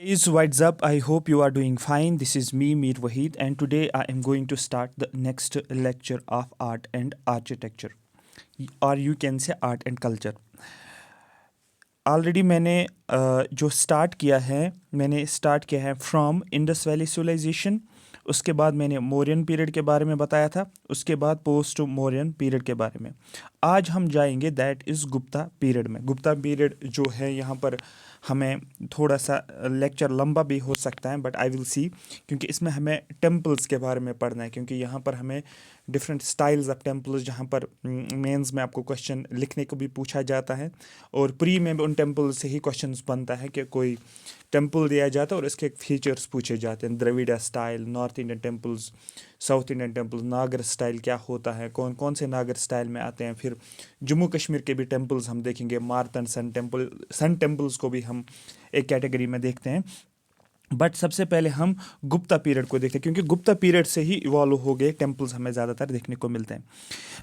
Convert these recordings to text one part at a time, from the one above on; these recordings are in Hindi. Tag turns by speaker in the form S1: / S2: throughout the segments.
S1: Is what's up? I hope you are doing fine. This is me, Mir Wahid, and today I am going to start the next lecture of art and architecture, or you can say art and culture. Already मैंने जो स्टार्ट किया है मैंने स्टार्ट किया है फ्रॉम इंडस वैली सिविलाइजेशन। उसके बाद मैंने मौर्यन पीरियड के बारे में बताया था, उसके बाद पोस्ट मौर्यन पीरियड के बारे में। आज हम जाएंगे दैट इज़ गुप्ता पीरियड में। गुप्ता पीरियड जो है यहाँ पर हमें थोड़ा सा लेक्चर लंबा भी हो सकता है, बट आई विल सी, क्योंकि इसमें हमें टेम्पल्स के बारे में पढ़ना है, क्योंकि यहाँ पर हमें डिफरेंट स्टाइल्स ऑफ टेम्पल्स, जहाँ पर मेंस में आपको क्वेश्चन लिखने को भी पूछा जाता है और प्री में भी उन टेम्पल से ही क्वेश्चंस बनता है कि कोई टेम्पल दिया जाता है और इसके फीचर्स पूछे जाते हैं। Dravida style, north Indian temples, south Indian temples, नागर स्टाइल क्या होता है, कौन कौन से नागर स्टाइल में आते हैं। फिर जम्मू कश्मीर के भी टेम्पल्स हम देखेंगे, मार्तंड सन टेम्पल, सन टेम्पल्स को भी हम एक कैटेगरी में देखते हैं। बट सबसे पहले हम गुप्ता पीरियड को देखते हैं, क्योंकि गुप्ता पीरियड से ही इवॉल्व हो गए टेम्पल्स हमें ज़्यादातर देखने को मिलते हैं।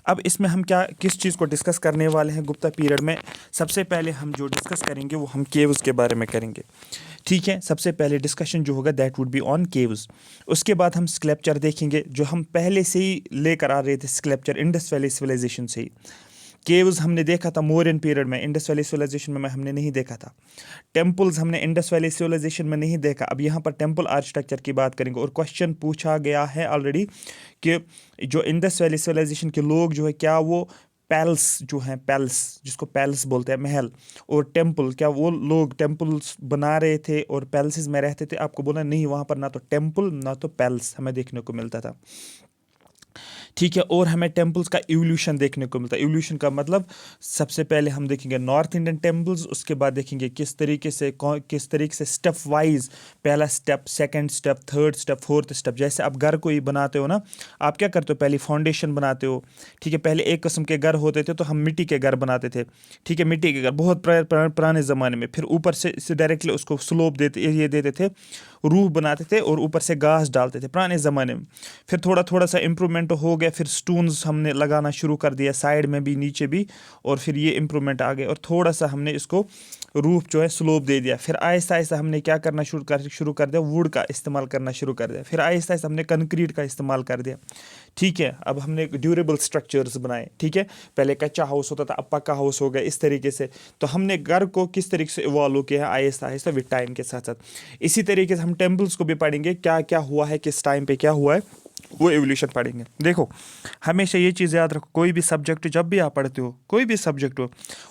S1: अब इसमें हम किस चीज़ को डिस्कस करने वाले हैं गुप्ता पीरियड में। सबसे पहले हम जो डिस्कस करेंगे वो हम केव्स के बारे में करेंगे, ठीक है। सबसे पहले डिस्कशन जो होगा that would be on caves. उसके बाद हम स्कल्पचर देखेंगे, जो हम पहले से ही लेकर आ रहे थे स्कल्पचर इंडस वैली सिविलाइजेशन से ही। केव्स हमने देखा था मौर्यन पीरियड में, इंडस वैली सिविलाइजेशन में हमने नहीं देखा था। टेम्पल्स हमने इंडस वैली सिविलाइजेशन में नहीं देखा। अब यहाँ पर टेम्पल आर्किटेक्चर की बात करेंगे और क्वेश्चन पूछा गया है ऑलरेडी कि जो इंडस वैली सिविलाइजेशन के लोग जो है, क्या वो पैलेस जो हैं, पैलेस जिसको पैलेस बोलते हैं, महल, और टेम्पल, क्या वो लोग टेम्पल्स बना रहे थे और पैलेसेस में रहते थे? आपको बोला नहीं, वहाँ पर ना तो टेम्पल ना तो पैलेस हमें देखने को मिलता था, ठीक है। और हमें टेम्पल्स का इवोल्यूशन देखने को मिलता है। इवोल्यूशन का मतलब सबसे पहले हम देखेंगे नॉर्थ इंडियन टेम्पल्स, उसके बाद देखेंगे किस तरीके से स्टेप वाइज, पहला step, second step, third step, fourth step. जैसे आप घर कोई बनाते हो ना, आप क्या करते हो, पहले फाउंडेशन बनाते हो, ठीक है। पहले एक किस्म के घर होते थे तो हम मिट्टी के घर बनाते थे, ठीक है, मिट्टी के घर बहुत पुराने ज़माने में। फिर ऊपर से डायरेक्टली उसको स्लोप देते थे, रूफ बनाते थे और ऊपर से घास डालते थे पुराने ज़माने में। फिर थोड़ा थोड़ा सा इम्प्रूवमेंट हो गया, फिर स्टोन्स हमने लगाना शुरू कर दिया, साइड में भी नीचे भी, और फिर ये इम्प्रूवमेंट आ गया और थोड़ा सा हमने इसको रूफ जो है स्लोप दे दिया। फिर आहिस्ता आहिस्ता हमने क्या करना शुरू कर दिया, वुड का इस्तेमाल करना शुरू कर दिया। फिर आहिस्ता आहिस्ता हमने कंक्रीट का इस्तेमाल कर दिया, ठीक है। अब हमने ड्यूरेबल स्ट्रक्चर्स बनाए, ठीक है। पहले कच्चा हाउस होता था, अब पक्का हाउस हो गया, इस तरीके से। तो हमने घर को किस तरीके से इवॉल्व किया है आहिस्ता आहिस्ता विद टाइम के साथ साथ। इसी तरीके से हम टेम्पल्स को भी पढ़ेंगे, क्या क्या हुआ है, किस टाइम पे क्या हुआ है, वो एवोल्यूशन पढ़ेंगे। देखो, हमेशा ये चीज़ याद रखो, कोई भी सब्जेक्ट जब भी आप पढ़ते हो, कोई भी सब्जेक्ट हो,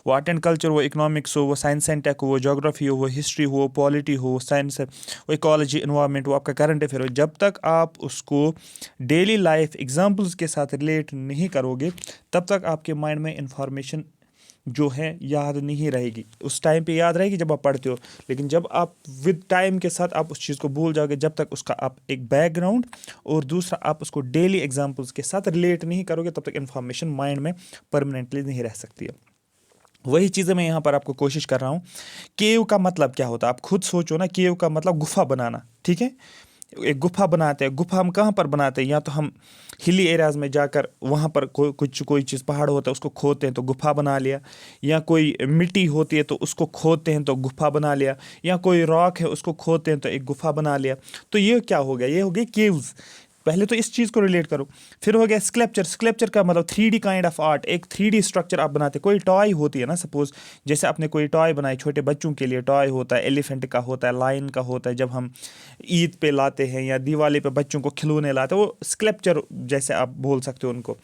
S1: वो आर्ट एंड कल्चर, वो इकोनॉमिक्स हो, वो साइंस एंड टेक हो, वो ज्योग्राफी हो, वो हिस्ट्री हो, पॉलिटी हो, साइंस है, वो इकोलॉजी, इन्वायरमेंट, वो आपका करंट अफेयर हो, जब तक आप उसको डेली लाइफ एग्जाम्पल्स के साथ रिलेट नहीं करोगे, तब तक आपके माइंड में इंफॉर्मेशन जो है याद नहीं रहेगी। उस टाइम पे याद रहेगी जब आप पढ़ते हो, लेकिन जब आप विद टाइम के साथ आप उस चीज़ को भूल जाओगे, जब तक उसका आप एक बैकग्राउंड और दूसरा आप उसको डेली एग्जांपल्स के साथ रिलेट नहीं करोगे, तब तक इन्फॉर्मेशन माइंड में परमानेंटली नहीं रह सकती है। वही चीज़ें मैं यहाँ पर आपको कोशिश कर रहा हूँ। केव का मतलब क्या होता है, आप खुद सोचो ना। केव का मतलब गुफा बनाना, ठीक है। एक गुफा बनाते हैं, गुफा हम कहाँ पर बनाते हैं, या तो हम हिली एरियाज में जाकर वहाँ पर कोई चीज़, पहाड़ होता है उसको खोदते हैं तो गुफा बना लिया, या कोई मिट्टी होती है तो उसको खोदते हैं तो गुफा बना लिया, या कोई रॉक है उसको खोदते हैं तो एक गुफा बना लिया। तो ये क्या हो गया, ये हो गया केव्स। पहले तो इस चीज़ को रिलेट करो। फिर हो गया स्कल्पचर। स्कल्पचर का मतलब 3D काइंड ऑफ आर्ट, एक 3D स्ट्रक्चर आप बनाते। कोई टॉय होती है ना, सपोज जैसे आपने कोई टॉय बनाए, छोटे बच्चों के लिए टॉय होता है, एलिफेंट का होता है, लायन का होता है, जब हम ईद पे लाते हैं या दिवाली पे बच्चों को खिलौने लाते हैं, वो स्कल्पचर जैसे आप बोल सकते हो उनको,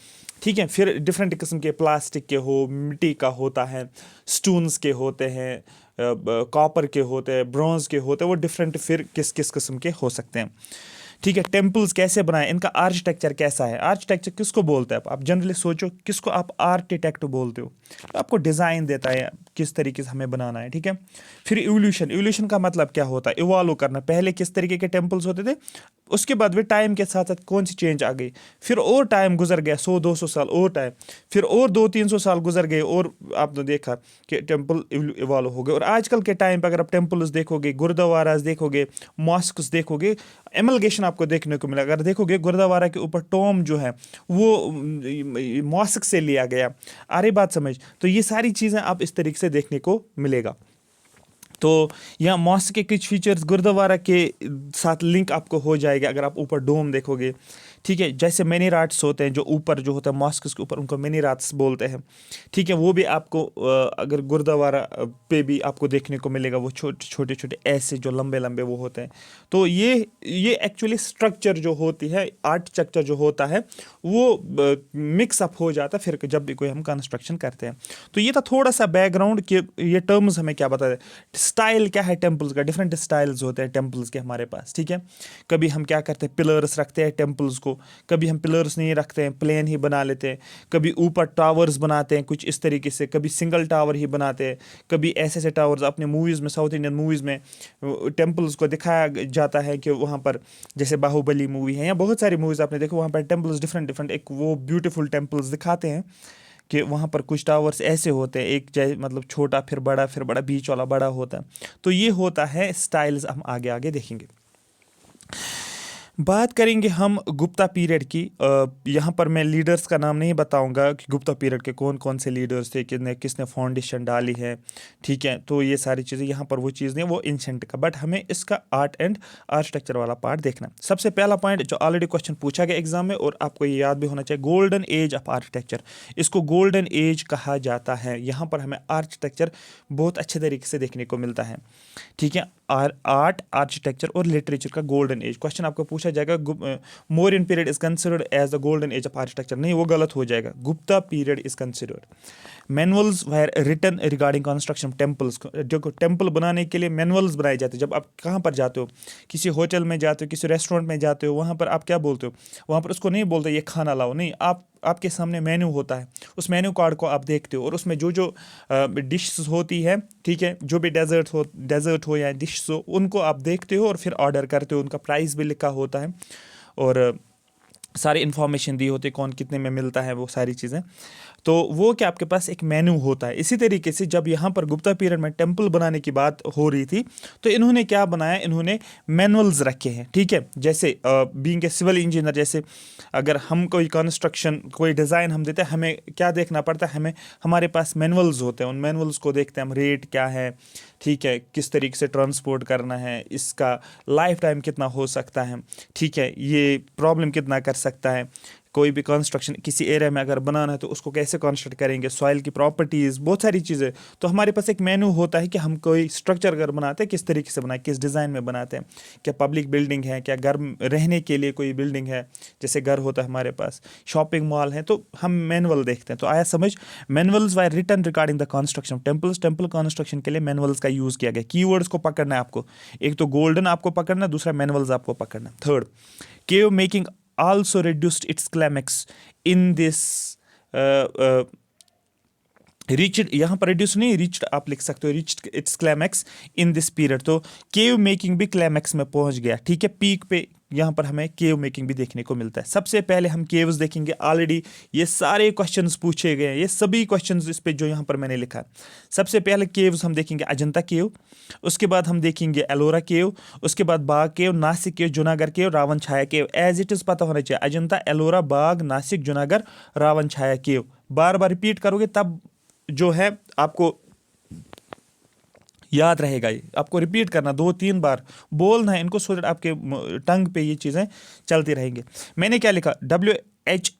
S1: ठीक है। फिर डिफरेंट किस्म के प्लास्टिक के हो, मिट्टी का होता है, स्टोन्स के होते हैं, कॉपर के होते हैं, ब्रॉन्ज के होते हैं, वो डिफरेंट फिर किस किस किस्म के हो सकते हैं, ठीक है। टेम्पल्स कैसे बनाए, इनका आर्किटेक्चर कैसा है। आर्किटेक्चर किसको बोलते हैं, आप जनरली सोचो किसको आप आर्किटेक्ट बोलते हो, तो आपको डिज़ाइन देता है किस तरीके से हमें बनाना है, ठीक है। फिर इवोल्यूशन। इवोल्यूशन का मतलब क्या होता है, इवॉल्व करना। पहले किस तरीके के टेम्पल्स होते थे, उसके बाद भी टाइम के साथ साथ कौन सी चेंज आ गई, फिर और टाइम गुजर गया, 100-200 साल और टाइम, फिर और 200-300 साल गुजर गए और आपने देखा कि टेम्पल इवॉल्व हो गए। और आजकल के टाइम पर अगर आप टेम्पल्स देखोगे, गुरुद्वारास देखोगे, मॉस्क्स देखोगे, एमलगेशन आपको देखने को मिलेगा। अगर देखोगे गुरुद्वारा के ऊपर टॉम जो है वो मॉस्क से लिया गया, आ रही बात समझ। तो ये सारी चीज़ें आप इस तरीके से देखने को मिलेगा। तो यहाँ मॉस्क के कुछ फीचर्स गुरुद्वारा के साथ लिंक आपको हो जाएगा अगर आप ऊपर डोम देखोगे, ठीक है। जैसे मिनीराट्स होते हैं जो ऊपर जो होता है मॉस्क के ऊपर, उनको मिनीराट्स बोलते हैं, ठीक है। वो भी आपको अगर गुरुद्वारा पे भी आपको देखने को मिलेगा, वो छोटे छोटे छोटे ऐसे जो लंबे लंबे वो होते हैं। तो ये एक्चुअली स्ट्रक्चर जो होती है, आर्किटेक्चर जो होता है वो मिक्स अप हो जाता है फिर जब भी कोई हम कंस्ट्रक्शन करते हैं। तो ये था थोड़ा सा बैकग्राउंड कि ये टर्म्स हमें क्या बताते हैं, स्टाइल क्या है टेम्पल्स का, डिफरेंट स्टाइल्स होते हैं टेम्पल्स के हमारे पास, ठीक है। कभी हम क्या करते हैं, पिलर्स रखते हैं टेम्पल्स को, कभी हम पिलर्स नहीं रखते हैं, प्लेन ही बना लेते हैं, कभी ऊपर टावर्स बनाते हैं कुछ इस तरीके से, कभी सिंगल टावर ही बनाते हैं, कभी ऐसे ऐसे टावर्स अपने मूवीज़ में, साउथ इंडियन मूवीज़ में टेम्पल्स को दिखाया जाता है कि वहाँ पर, जैसे बाहुबली मूवी है या बहुत सारी मूवीज़ आपने देखो, वहाँ पर टेम्पल्स डिफरेंट डिफरेंट एक वो ब्यूटीफुल टेम्पल्स दिखाते हैं कि वहाँ पर कुछ टावर्स ऐसे होते हैं, एक जैसे मतलब छोटा फिर बड़ा बीच वाला बड़ा होता है। तो ये होता है स्टाइल्स, हम आगे आगे देखेंगे। बात करेंगे हम गुप्ता पीरियड की। यहाँ पर मैं लीडर्स का नाम नहीं बताऊंगा कि गुप्ता पीरियड के कौन कौन से लीडर्स थे, किसने फाउंडेशन डाली है, ठीक है। तो ये सारी चीज़ें यहाँ पर वो चीज़ नहीं, वो एंशिएंट का, बट हमें इसका आर्ट एंड आर्किटेक्चर वाला पार्ट देखना है। सबसे पहला पॉइंट जो ऑलरेडी क्वेश्चन पूछा गया एग्जाम में और आपको ये याद भी होना चाहिए, गोल्डन एज ऑफ आर्किटेक्चर, इसको गोल्डन एज कहा जाता है। यहाँ पर हमें आर्किटेक्चर बहुत अच्छे तरीके से देखने को मिलता है, ठीक है। आर्ट, आर्किटेक्चर और लिटरेचर का गोल्डन एज क्वेश्चन आपको पूछा जाएगा, Mauryan period is considered as the golden age of architecture, नहीं वो गलत हो जाएगा, Gupta period is considered. Manuals were written regarding construction temples, जो टेम्पल बनाने के लिए मैनुअल्स बनाए जाते हैं। जब आप कहाँ पर जाते हो, किसी होटल में जाते हो, किसी रेस्टोरेंट में जाते हो, वहाँ पर आप क्या बोलते हो, वहाँ पर उसको नहीं बोलते ये खाना लाओ, नहीं, आपके सामने मेन्यू होता है, उस मेन्यू कार्ड को आप देखते हो और उसमें जो जो डिशेस होती है, ठीक है, जो भी डेजर्ट हो या डिशेस हो, उनको आप देखते हो और फिर ऑर्डर करते हो। उनका प्राइस भी लिखा होता है और सारी इन्फॉर्मेशन दी होती है, कौन कितने में मिलता है, वो सारी चीज़ें। तो वो क्या आपके पास एक मेन्यू होता है। इसी तरीके से जब यहाँ पर गुप्ता पीरियड में टेम्पल बनाने की बात हो रही थी, तो इन्होंने क्या बनाया, इन्होंने मैनुअल्स रखे हैं, ठीक है। जैसे बीइंग ए सिविल इंजीनियर, जैसे अगर हम कोई कंस्ट्रक्शन, कोई डिज़ाइन हम देते हैं, हमें क्या देखना पड़ता है, हमें हमारे पास मैनुअल्स होते हैं, उन मैनुअल्स को देखते हैं हम, रेट क्या है, ठीक है, किस तरीके से ट्रांसपोर्ट करना है, इसका लाइफ टाइम कितना हो सकता है, ठीक है, ये प्रॉब्लम कितना कर सकता है, कोई भी कंस्ट्रक्शन किसी एरिया में अगर बनाना है तो उसको कैसे कंस्ट्रक्ट करेंगे, सॉइल की प्रॉपर्टीज़, बहुत सारी चीज़ें। तो हमारे पास एक मेन्यू होता है कि हम कोई स्ट्रक्चर अगर बनाते हैं किस तरीके से बनाए, किस डिज़ाइन में बनाते हैं, क्या पब्लिक बिल्डिंग है, क्या घर रहने के लिए कोई बिल्डिंग है, जैसे घर होता है हमारे पास, शॉपिंग मॉल है, तो हम मैनुअल देखते हैं। तो आया समझ, manuals were written regarding the construction temples, temple construction के लिए मैनुअल्स का यूज़ किया गया। कीवर्ड्स को पकड़ना है आपको, एक तो गोल्डन आपको पकड़ना है, दूसरा मैनुअल्स आपको पकड़ना है। Third, cave making also reduced its climax in this reached, यहाँ पर reduce नहीं, reached आप लिख सकते हो, reached its climax in this period। तो केव मेकिंग भी क्लाइमैक्स में पहुंच गया, ठीक है, पीक पे यहाँ पर हमें केव मेकिंग भी देखने को मिलता है। सबसे पहले हम केव्स देखेंगे, ऑलरेडी ये सारे क्वेश्चंस पूछे गए हैं, ये सभी क्वेश्चंस इस पे जो यहाँ पर मैंने लिखा है। सबसे पहले केव्स हम देखेंगे अजंता केव, उसके बाद हम देखेंगे एलोरा केव, उसके बाद बाग केव, नासिक केव, जूनागढ़ केव, रावण छाया केव। एज इट इज़ पता होना चाहिए, अजंता, एलोरा, बाग, नासिक, जूनागढ़, रावण छाया केव। बार बार रिपीट करोगे तब जो है आपको याद रहेगा, ये आपको रिपीट करना 2-3 बार बोलना है इनको, सो दैट आपके टंग पे ये चीज़ें चलती रहेंगी। मैंने क्या लिखा, WH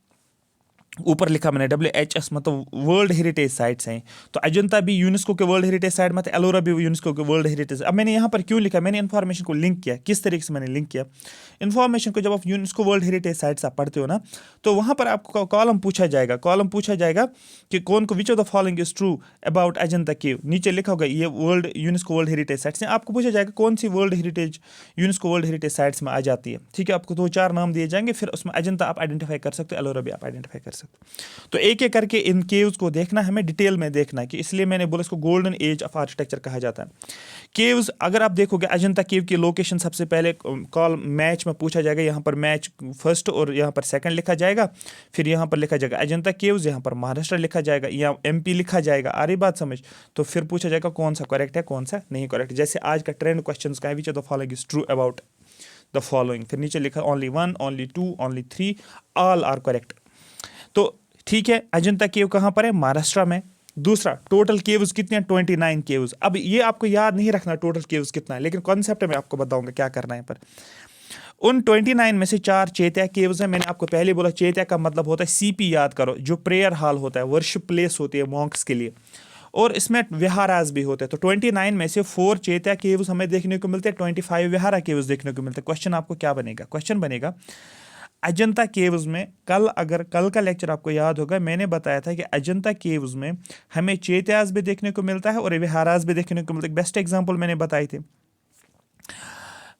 S1: ऊपर लिखा मैंने, WHS मतलब वर्ल्ड हेरिटेज साइट्स हैं। तो अजंता भी यूनेस्को के वर्ल्ड हेरिटेज साइट में था, एलोरा भी यूनेस्को के वर्ल्ड हेरिटेज। अब मैंने यहाँ पर क्यों लिखा, मैंने इन्फॉर्मेशन को लिंक किया, किस तरीके से मैंने लिंक किया इन्फॉर्मेशन को। जब आप यूनेस्को वर्ल्ड हेरिटेज साइट्स आप पढ़ते हो ना, तो वहाँ पर आपको कॉलम पूछा जाएगा कि कौन को, which of the following is true about Ajanta cave. नीचे लिखा होगा ये world UNESCO world heritage sites हैं, आपको पूछा जाएगा कौन सी world heritage UNESCO world heritage sites में आ जाती है, ठीक है। आपको 2-4 नाम दिए जाएंगे, फिर उसमें अजंता आप आइडेंटिफाई कर सकते हो, एलोरा भी आप आइडेंटिफाई कर सकते हो। तो एक एक करके इन केव्स को देखना है, हमें डिटेल में देखना है, कि इसलिए मैंने बोला इसको गोल्डन एज ऑफ आर्किटेक्चर कहा जाता है। केव्स अगर आप देखोगे, अजंता केव की लोकेशन सबसे पहले कॉल मैच में पूछा जाएगा, यहाँ पर मैच फर्स्ट और यहाँ पर सेकंड लिखा जाएगा, फिर यहाँ पर लिखा जाएगा अजंता केव्स, यहाँ पर महाराष्ट्र लिखा जाएगा या MP लिखा जाएगा। आ रही बात समझ, तो फिर पूछा जाएगा कौन सा करेक्ट है, कौन सा नहीं करेक्ट। जैसे आज का ट्रेंड क्वेश्चन का है, which of the following is true about the following, फिर नीचे लिखा only 1, only 2, only 3, all are correct. तो ठीक है, अजंता केव कहाँ पर है, महाराष्ट्र में, दूसरा, टोटल केव्स कितने हैं? 29 केव्स। अब ये आपको याद नहीं रखना टोटल केव्स कितना है, लेकिन कॉन्सेप्ट मैं आपको बताऊंगा क्या करना है। पर उन 29 में से 4 चैत्या केव्स हैं। मैंने आपको पहले बोला चैत्या का मतलब होता है सीपी, याद करो, जो प्रेयर हॉल होता है, वर्शिप प्लेस होती है मॉन्क्स के लिए, और इसमें विहारास भी होते हैं। तो 29 में से 4 चैत्या केव्स हमें देखने को मिलते हैं, 25 विहारा केव्स देखने को मिलते हैं। क्वेश्चन आपको क्या बनेगा? क्वेश्चन बनेगा अजंता केव्स में, कल का लेक्चर आपको याद होगा, मैंने बताया था कि अजंता केव्स में हमें चैत्यास भी देखने को मिलता है और विहारास भी देखने को मिलता है। बेस्ट एग्जांपल मैंने बताए थे।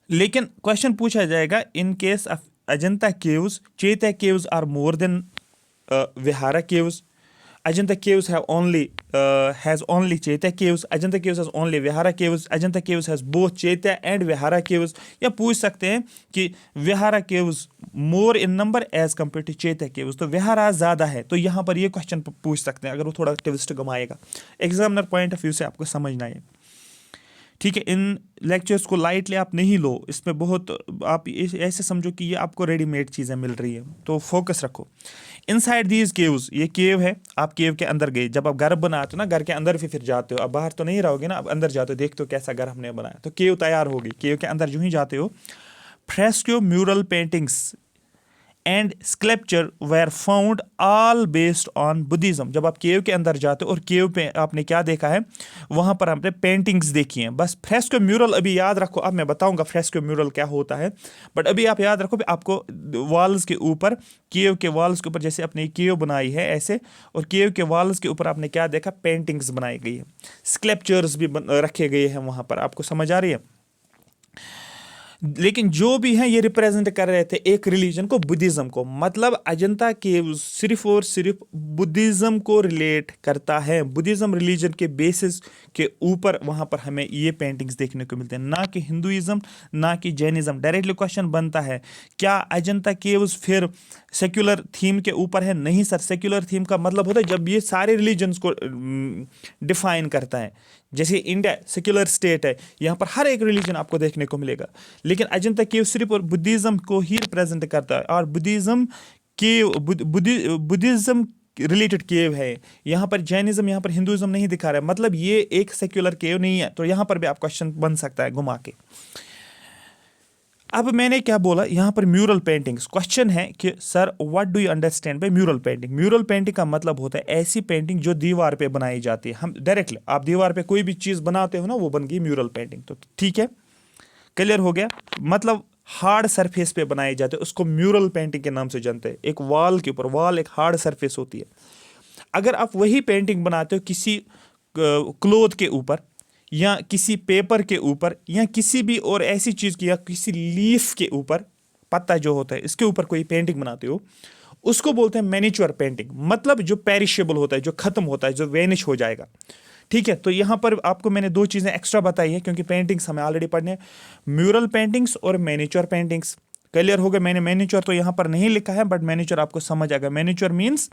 S1: लेकिन क्वेश्चन पूछा जाएगा in case of Ajanta caves, chaitya caves are more than vihara caves. Ajanta caves has only Chaitya caves. Ajanta caves has only Vihara caves. Ajanta caves has both Chaitya and Vihara caves. या पूछ सकते हैं कि Vihara caves more in number as compared to Chaitya caves. तो Vihara ज़्यादा है, तो यहाँ पर ये क्वेश्चन पूछ सकते हैं अगर वो थोड़ा ट्विस्ट घुमाएगा। एग्जामिनर पॉइंट ऑफ व्यू से आपको समझना है, ठीक है। इन लेक्चर्स को लाइटली आप नहीं लो, इसमें बहुत आप ऐसे समझो कि ये आपको रेडीमेड चीज़ें मिल रही है, तो फोकस रखो। इनसाइड दीज केव्स, ये केव है, आप केव के अंदर गए। जब आप घर बनाते हो ना, घर के अंदर फिर जाते हो, अब बाहर तो नहीं रहोगे ना, अब अंदर जाते हो, देखते हो कैसा घर हमने बनाया, तो केव तैयार होगी। केव के अंदर जो ही जाते हो, fresco mural paintings and sculpture were found all based on Buddhism. जब आप केव के अंदर जाते हो और केव पे आपने क्या देखा है, वहां पर आपने पेंटिंग्स देखी हैं। बस फ्रेस्को म्यूरल अभी याद रखो, अब मैं बताऊंगा फ्रेस्को म्यूरल क्या होता है, बट अभी आप याद रखो आपको वॉल्स के ऊपर, केव के वॉल्स के ऊपर, जैसे अपनी केव बनाई है ऐसे, और केव के वॉल्स के ऊपर आपने क्या देखा, पेंटिंग्स बनाई गई है, स्कल्पचर्स भी रखे गए हैं वहां पर। आपको समझ आ रही है? लेकिन जो भी हैं ये रिप्रेजेंट कर रहे थे एक रिलीजन को, बुद्धिज्म को। मतलब अजंता केव सिर्फ और सिर्फ बुद्धिज्म को रिलेट करता है, बुद्धिज्म रिलीजन के बेसिस के ऊपर वहां पर हमें ये पेंटिंग्स देखने को मिलते हैं, ना कि हिंदुइज्म, ना कि जैनिज्म। डायरेक्टली क्वेश्चन बनता है क्या अजंता केव्स फिर सेक्युलर थीम के ऊपर है? नहीं सर, सेक्युलर थीम का मतलब होता है जब ये सारे रिलीजन्स को डिफाइन करता है। जैसे इंडिया सेक्युलर स्टेट है, यहाँ पर हर एक रिलीजन आपको देखने को मिलेगा, लेकिन अजंता केव सिर्फ और बुद्धिज्म को ही रिप्रेजेंट करता है, और बुद्धिज्म रिलेटेड केव है। यहाँ पर जैनिज्म, यहाँ पर हिंदुइज्म नहीं दिखा रहा है, मतलब ये एक सेक्युलर केव नहीं है। तो यहाँ पर भी आप क्वेश्चन बन सकता है घुमा के। अब मैंने क्या बोला, यहाँ पर म्यूरल पेंटिंग्स, क्वेश्चन है कि sir what do you understand by mural painting? Mural painting का मतलब होता है ऐसी पेंटिंग जो दीवार पे बनाई जाती है। हम डायरेक्टली, आप दीवार पे कोई भी चीज़ बनाते हो ना, वो बन गई म्यूरल पेंटिंग। तो ठीक है, क्लियर हो गया। मतलब हार्ड सरफेस पे बनाए जाते हैं, उसको म्यूरल पेंटिंग के नाम से जानते हैं। एक वॉल के ऊपर, वॉल एक हार्ड सरफेस होती है, अगर आप वही पेंटिंग बनाते हो किसी क्लोथ के ऊपर, या किसी पेपर के ऊपर, या किसी भी और ऐसी चीज़ की, या किसी लीफ के ऊपर, पत्ता जो होता है इसके ऊपर कोई पेंटिंग बनाते हो, उसको बोलते हैं मैनिक्योर पेंटिंग। मतलब जो पेरिशेबल होता है, जो खत्म होता है, जो वेनिश हो जाएगा। ठीक है, तो यहाँ पर आपको मैंने 2 चीज़ें एक्स्ट्रा बताई है, क्योंकि पेंटिंग्स हमें ऑलरेडी पढ़ने हैं, म्यूरल पेंटिंग्स और मैनिक्योर पेंटिंग्स। क्लियर हो गया? मैंने मैनिक्योर तो यहाँ पर नहीं लिखा है, बट मैनिक्योर आपको समझ आएगा। मैनिक्योर मीन्स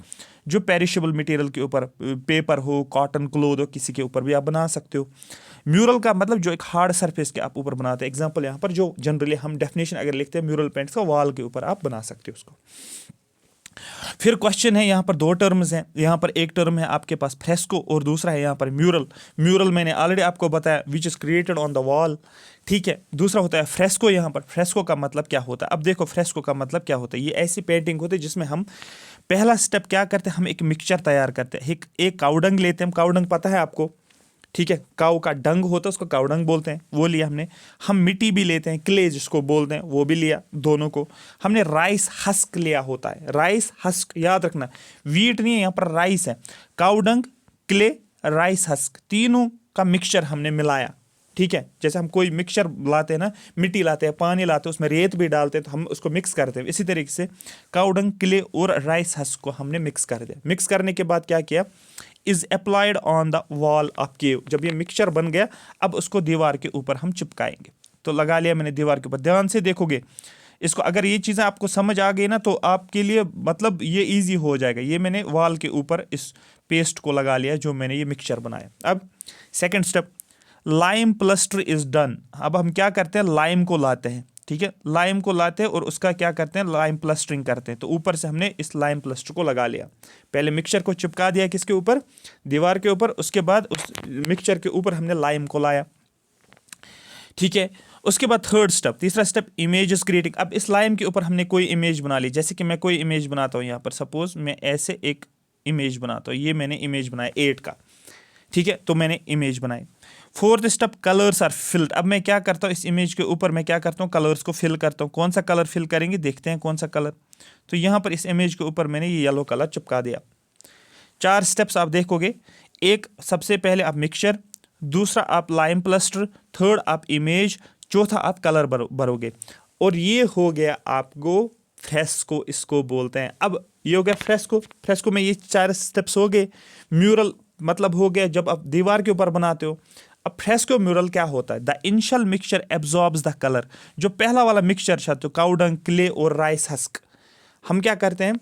S1: जो पेरिशेबल मटेरियल के ऊपर, पेपर हो, कॉटन क्लोथ हो, किसी के ऊपर भी आप बना सकते हो। म्यूरल का मतलब जो एक हार्ड सरफेस के आप ऊपर बनाते हैं। एग्जांपल यहाँ पर जो जनरली हम डेफिनेशन अगर लिखते हैं म्यूरल पेंट्स का, वॉल के ऊपर आप बना सकते हो उसको। फिर क्वेश्चन है, यहाँ पर 2 टर्म्स हैं। यहाँ पर एक टर्म है आपके पास फ्रेस्को, और दूसरा है यहाँ पर म्यूरल। म्यूरल मैंने ऑलरेडी आपको बताया, which is created on the wall. ठीक है, दूसरा होता है फ्रेस्को। यहाँ पर फ्रेस्को का मतलब क्या होता है? अब देखो फ्रेस्को का मतलब क्या होता है। ये ऐसी पेंटिंग होती है जिसमें हम पहला स्टेप क्या करते हैं, हम एक मिक्सचर तैयार करते हैं। एक काउडंग लेते हैं, काउडंग पता है आपको? ठीक है, काऊ का डंग होता है, उसको काउडंग बोलते हैं, वो लिया हमने। हम मिट्टी भी लेते हैं, क्ले जिसको बोलते हैं, वो भी लिया। दोनों को हमने राइस हस्क लिया होता है, राइस हस्क, याद रखना, वीट नहीं है यहाँ पर, राइस है। काउडंग, क्ले, राइस हस्क, तीनों का मिक्सचर हमने मिलाया। ठीक है, जैसे हम कोई मिक्सचर लाते हैं ना, मिट्टी लाते हैं, पानी लाते हैं, उसमें रेत भी डालते हैं, तो हम उसको मिक्स करते हैं। इसी तरीके से काउडंग, क्ले और राइस हस्क को हमने मिक्स कर दिया। मिक्स करने के बाद क्या किया, is applied on the wall of cave. जब ये मिक्सचर बन गया, अब उसको दीवार के ऊपर हम चिपकाएंगे। तो लगा लिया मैंने दीवार के ऊपर। ध्यान से देखोगे इसको, अगर ये चीज़ें आपको समझ आ गई ना, तो आपके लिए मतलब ये इजी हो जाएगा। ये मैंने वॉल के ऊपर इस पेस्ट को लगा लिया जो मैंने ये मिक्सचर बनाया। अब second step, lime plaster is done. अब हम क्या करते हैं, लाइम को लाते हैं। ठीक है, लाइम को लाते हैं और उसका क्या करते हैं, लाइम प्लस्टरिंग करते हैं। तो ऊपर से हमने इस लाइम प्लस्टर को लगा लिया, पहले मिक्सचर को चिपका दिया किसके ऊपर, दीवार के ऊपर, उसके बाद उस मिक्सचर के ऊपर हमने लाइम को लाया, ठीक है। उसके बाद थर्ड स्टेप, तीसरा स्टेप, इमेजेस क्रिएटिंग। अब इस लाइम के ऊपर हमने कोई इमेज बना ली, जैसे कि मैं कोई इमेज बनाता हूँ यहाँ पर, सपोज मैं ऐसे एक इमेज बनाता हूँ, ये मैंने इमेज बनाया 8 का, ठीक है, तो मैंने इमेज बनाई। Fourth step, colours are filled. अब मैं क्या करता हूँ, इस इमेज के ऊपर मैं क्या करता हूँ, कलर्स को फिल करता हूँ। कौन सा कलर फिल करेंगे, देखते हैं कौन सा कलर। तो यहाँ पर इस इमेज के ऊपर मैंने ये येलो कलर चिपका दिया। 4 स्टेप्स आप देखोगे, एक सबसे पहले आप मिक्सचर, दूसरा आप लाइम प्लस्टर, थर्ड आप इमेज, चौथा आप कलर भरोगे, और ये हो गया आपको फ्रेस्को, इसको बोलते हैं। अब ये हो गया फ्रेस्को। फ्रेस्को में ये 4 स्टेप्स हो गए। म्यूरल मतलब हो गया जब आप दीवार के ऊपर बनाते हो। अब फ्रेस्को म्यूरल क्या होता है, the initial mixture absorbs the colour. जो पहला वाला मिक्सचर था, तो काउडंग, क्ले और राइस हस्क, हम क्या करते हैं,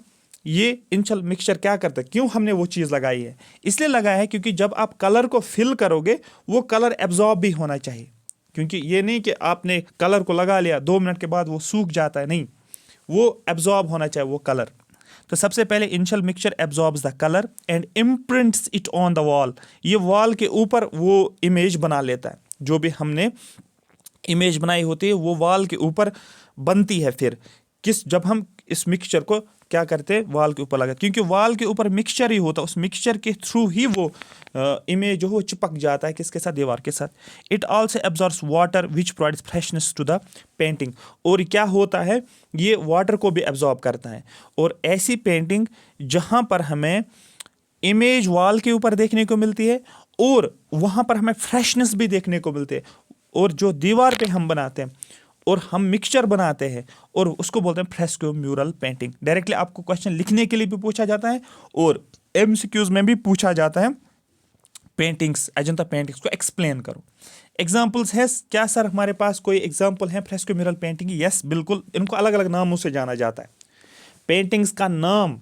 S1: ये इनिशियल मिक्सचर क्या करता है, क्यों हमने वो चीज़ लगाई है, इसलिए लगाया है क्योंकि जब आप कलर को फिल करोगे वो कलर एब्जॉर्ब भी होना चाहिए। क्योंकि ये नहीं कि आपने कलर को लगा लिया 2 मिनट के बाद वो सूख जाता है, नहीं, वो एब्जॉर्ब होना चाहिए वो कलर। तो सबसे पहले initial mixture absorbs the colour and imprints it on the wall. ये वॉल के ऊपर वो इमेज बना लेता है, जो भी हमने इमेज बनाई होती है वो वॉल के ऊपर बनती है। फिर जब हम इस मिक्सचर को क्या करते हैं, वॉल के ऊपर लगाते, क्योंकि वॉल के ऊपर मिक्सचर ही होता है, उस मिक्सचर के थ्रू ही वो इमेज जो है वो चिपक जाता है किसके साथ, दीवार के साथ। It also absorbs water which provides freshness to the painting. और क्या होता है, ये वाटर को भी एब्जॉर्ब करता है। और ऐसी पेंटिंग जहाँ पर हमें इमेज वॉल के ऊपर देखने को मिलती है और वहाँ पर हमें फ्रेशनेस भी देखने को मिलती है। और जो दीवार पे हम बनाते हैं और हम मिक्सचर बनाते हैं और उसको बोलते हैं फ्रेस्को म्यूरल पेंटिंग। डायरेक्टली आपको क्वेश्चन लिखने के लिए भी पूछा जाता है और एमसीक्यूज में भी पूछा जाता है। पेंटिंग्स, अजंता पेंटिंग्स को एक्सप्लेन करो। एग्जाम्पल्स है क्या सर, हमारे पास कोई एग्जाम्पल है फ्रेस्को म्यूरल पेंटिंग? यस, बिल्कुल, इनको अलग अलग नामों से जाना जाता है। पेंटिंग्स का नाम,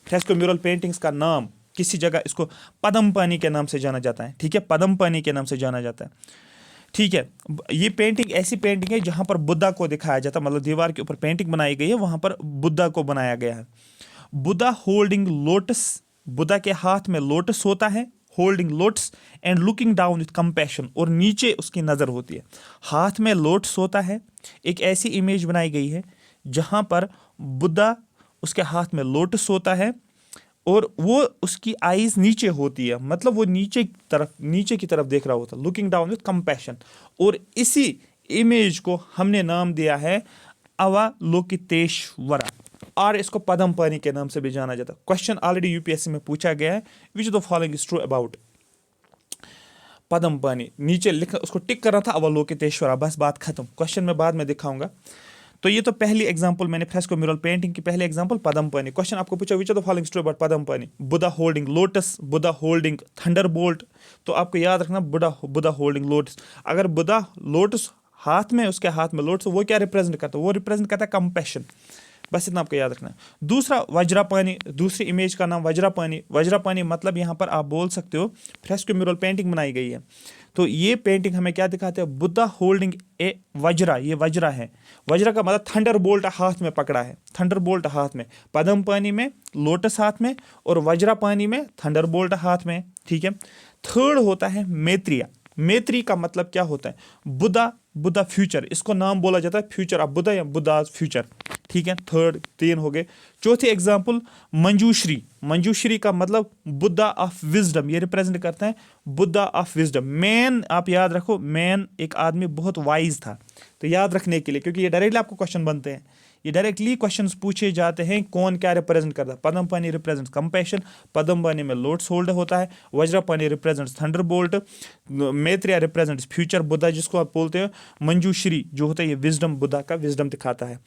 S1: फ्रेस्को म्यूरल पेंटिंग्स का नाम, किसी जगह इसको पदम पानी के नाम से जाना जाता है, ठीक है, पदम पानी के नाम से जाना जाता है, ठीक है। ये पेंटिंग ऐसी पेंटिंग है जहां पर बुद्धा को दिखाया जाता है, मतलब दीवार के ऊपर पेंटिंग बनाई गई है, वहां पर बुद्धा को बनाया गया है। बुद्धा होल्डिंग लोटस, बुद्धा के हाथ में लोटस होता है, holding lotus and looking down with compassion, और नीचे उसकी नज़र होती है। हाथ में लोटस होता है, एक ऐसी इमेज बनाई गई है जहां पर बुद्धा, उसके हाथ में लोटस होता है और वो उसकी आईज नीचे होती है, मतलब वो नीचे की तरफ देख रहा होता है, लुकिंग डाउन विथ कंपैशन। और इसी इमेज को हमने नाम दिया है अवलोकितेश्वरा, और इसको पदम पानी के नाम से भी जाना जाता है। क्वेश्चन ऑलरेडी यूपीएससी में पूछा गया है, which the following is true about Padmapani. नीचे लिखा, उसको टिक करना था अवलोकितेश्वरा, बस बात खत्म। क्वेश्चन में बाद में दिखाऊंगा। तो ये तो पहली एग्जांपल मैंने फ्रेस्को म्यूरल पेंटिंग की पहली एग्जांपल पदम पानी। क्वेश्चन आपको पूछा which of the following story about Padmapani, Buddha holding lotus, Buddha holding thunderbolt. तो आपको याद रखना बुद्धा होल्डिंग लोटस। अगर बुद्धा लोटस हाथ में, उसके हाथ में लोटस, वो क्या रिप्रेजेंट करता है, वो रिप्रेजेंट करता है कंपैशन। बस इतना आपको याद रखना है। दूसरा वज्रापानी, दूसरी इमेज का नाम वज्रापानी। वज्रापानी मतलब यहाँ पर आप बोल सकते हो फ्रेस्को म्यूरल पेंटिंग बनाई गई है। तो ये पेंटिंग हमें क्या दिखाते हैं, बुद्धा होल्डिंग ए वज्रा, ये वज्रा है। वज्रा का मतलब थंडर बोल्ट हाथ में पकड़ा है, थंडर बोल्ट हाथ में, पदम पानी में लोटस हाथ में और वज्रा पानी में थंडर बोल्ट हाथ में, ठीक है। थर्ड होता है मैत्रिया। मैत्री का मतलब क्या होता है, बुद्धा फ्यूचर, इसको नाम बोला जाता है फ्यूचर ऑफ बुद्धा या बुद्धा फ्यूचर, ठीक है। थर्ड 3 हो गए। चौथी एग्जांपल मंजूश्री। मंजूश्री का मतलब बुद्धा ऑफ विजडम, ये रिप्रेजेंट करता है बुद्धा ऑफ विजडम। मैन, आप याद रखो, मैन एक आदमी बहुत वाइज था, तो याद रखने के लिए, क्योंकि ये डायरेक्टली आपको क्वेश्चन बनते हैं, ये डायरेक्टली क्वेश्चंस पूछे जाते हैं कौन क्या रिप्रेजेंट करता है। पदम पानी रिप्रेजेंट्स कंपैशन, पदम पानी में लोटस होल्ड होता है, वज्रा पानी represents Thunderbolt, Maitreya represents future Buddha जिसको आप बोलते हैं, मंजूश्री जो होता है ये विजडम, बुद्धा का विजडम दिखाता है।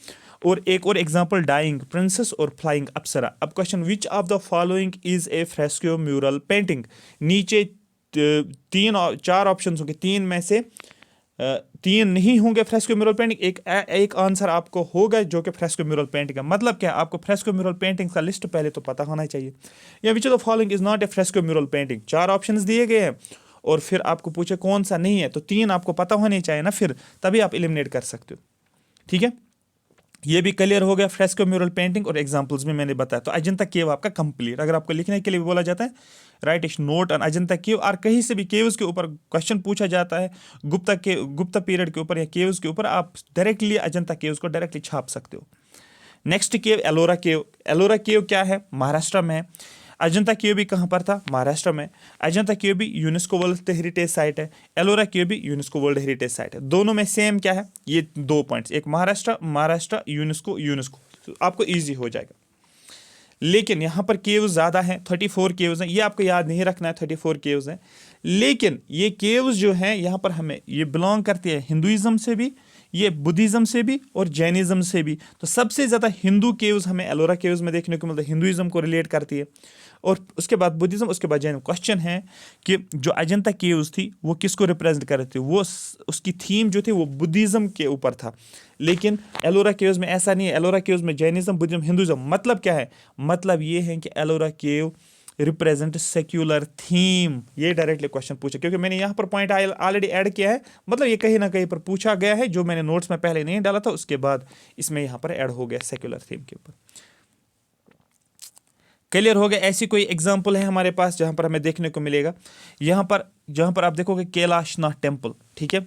S1: और एक और एग्जांपल डाइंग प्रिंसेस और फ्लाइंग अप्सरा। अब question, which of the following is a fresco mural painting. नीचे 4 ऑप्शन होंगे, 3 में से 3 नहीं होंगे फ्रेस्को म्यूरल पेंटिंग, एक आंसर आपको होगा जो कि फ्रेस्को म्यूरल पेंटिंग का मतलब क्या है। आपको फ्रेस्को म्यूरल पेंटिंग का लिस्ट पहले तो पता होना चाहिए। या विच of the following is not A fresco mural painting. 4 options दिए गए हैं और फिर आपको पूछे कौन सा नहीं है, तो 3 आपको पता होने चाहिए ना, फिर तभी आप एलिमिनेट कर सकते हो। ठीक है, ये भी क्लियर हो गया। फ्रेस्को म्यूरल पेंटिंग और एग्जांपल्स में मैंने बताया। तो अजंता केव आपका कंप्लीट। अगर आपको लिखने के लिए भी बोला जाता है राइट इस नोट ऑन अजंता केव, और कहीं से भी केव्स के ऊपर क्वेश्चन पूछा जाता है गुप्ता पीरियड के ऊपर या केव्स के ऊपर, आप डायरेक्टली अजंता केव्स को डायरेक्टली छाप सकते हो। नेक्स्ट केव एलोरा केव। एलोरा केव क्या है? महाराष्ट्र में है। अजंता केव भी कहाँ पर था? महाराष्ट्र में। अजंता केव भी यूनेस्को वर्ल्ड हेरिटेज साइट है, एलोरा केव भी यूनेस्को वर्ल्ड हेरिटेज साइट है। दोनों में सेम क्या है? ये 2 पॉइंट्स, एक महाराष्ट्र यूनेस्को तो आपको ईजी हो जाएगा। लेकिन यहाँ पर केव्स ज़्यादा हैं, 34 केव्स हैं। ये आपको याद नहीं रखना है 34 केव्स हैं, लेकिन ये केव्स जो हैं यहाँ पर हमें ये बिलोंग करती है हिंदुइज्म से भी, ये बुद्धिज़्म से भी और जैनिज़्म से भी। तो सबसे ज़्यादा हिंदू केव्स हमें एलोरा केव्स में देखने को मिलता है, हिंदुइज्म को रिलेट करती है, और उसके बाद बुद्धिज़्म, उसके बाद जैन। क्वेश्चन है कि जो अजंता केव्स थी वो किसको रिप्रेजेंट कर रही थी? वो उसकी थीम जो थी वो बुद्धिज़्म के ऊपर था। लेकिन एलोरा केव्स में ऐसा नहीं है। एलोरा केव्स में जैनिज्म, बुद्धिज्म, हिंदुइज्म। मतलब क्या है? मतलब ये है कि एलोरा केव रिप्रेजेंट सेक्युलर थीम। ये डायरेक्टली क्वेश्चन पूछा, क्योंकि मैंने यहाँ पर पॉइंट ऑलरेडी ऐड किया है, मतलब ये कहीं ना कहीं पर पूछा गया है, जो मैंने नोट्स में पहले नहीं डाला था, उसके बाद इसमें यहाँ पर ऐड हो गया सेक्युलर थीम के ऊपर। क्लियर हो गया? ऐसी कोई एग्जाम्पल है हमारे पास जहां पर हमें देखने को मिलेगा? यहां पर जहां पर आप देखोगे कैलाशनाथ टेम्पल, ठीक है,